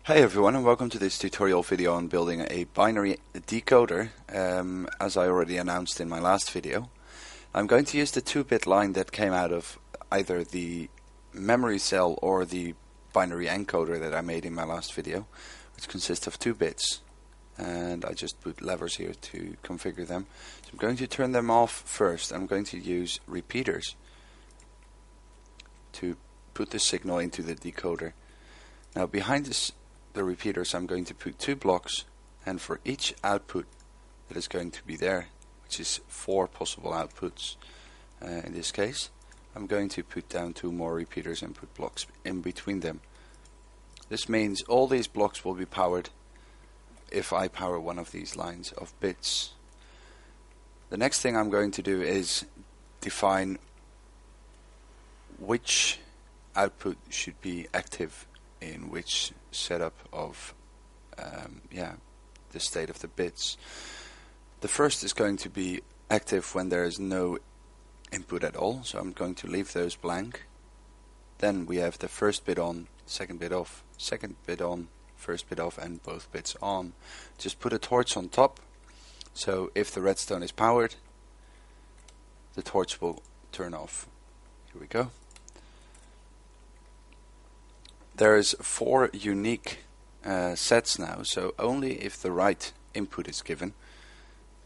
Hi everyone, and welcome to this tutorial video on building a binary decoder. As I already announced in my last video, I'm going to use the 2-bit line that came out of either the memory cell or the binary encoder that I made in my last video, which consists of 2 bits. And I just put levers here to configure them. So I'm going to turn them off first. I'm going to use repeaters to put the signal into the decoder. Now behind the repeaters I'm going to put 2 blocks, and for each output that is going to be there, which is 4 possible outputs in this case, I'm going to put down 2 more repeaters and put blocks in between them. This means all these blocks will be powered if I power one of these lines of bits. The next thing I'm going to do is define which output should be active in which setup of the state of the bits. The first is going to be active when there is no input at all, so I'm going to leave those blank. Then we have the first bit on, second bit off, second bit on, first bit off, and both bits on. Just put a torch on top, so if the redstone is powered, the torch will turn off. Here we go. There's 4 unique sets now, so only if the right input is given,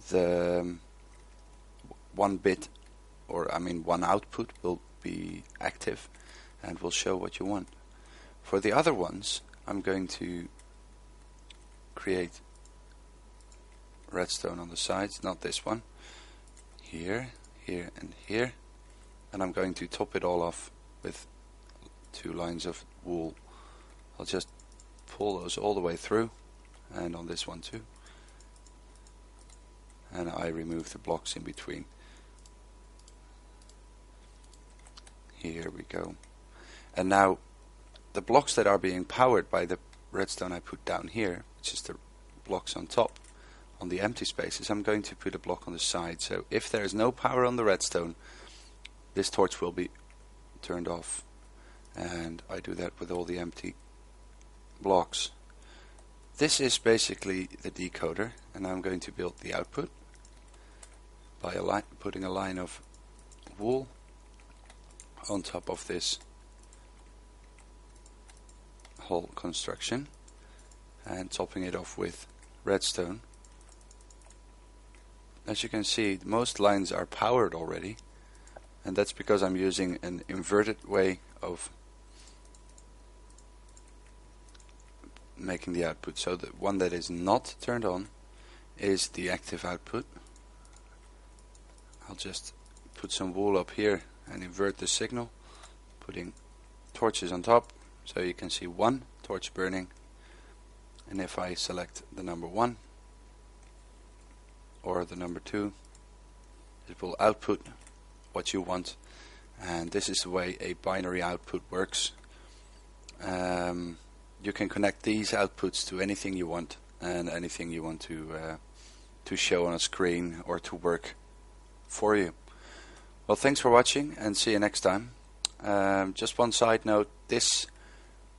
the one output will be active and will show what you want. For the other ones, I'm going to create redstone on the sides, not this one, here, here, and here, and I'm going to top it all off with 2 lines of wool. I'll just pull those all the way through, and on this one too, and I remove the blocks in between. Here we go. And now the blocks that are being powered by the redstone I put down here, which is the blocks on top, on the empty spaces, I'm going to put a block on the side, so if there is no power on the redstone, this torch will be turned off. And I do that with all the empty blocks. This is basically the decoder, and I'm going to build the output by putting a line of wool on top of this whole construction and topping it off with redstone. As you can see, most lines are powered already, and that's because I'm using an inverted way of making the output. So the one that is not turned on is the active output. I'll just put some wool up here and invert the signal, putting torches on top, so you can see 1 torch burning, and if I select the number 1 or the number 2, it will output what you want. And this is the way a binary output works. You can connect these outputs to anything you want, and anything you want to show on a screen or to work for you. Well, thanks for watching, and see you next time. Just one side note: this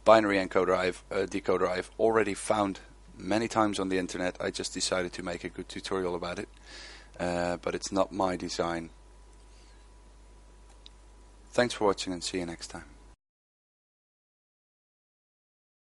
binary encoder decoder I've already found many times on the internet. I just decided to make a good tutorial about it, but it's not my design. Thanks for watching, and see you next time.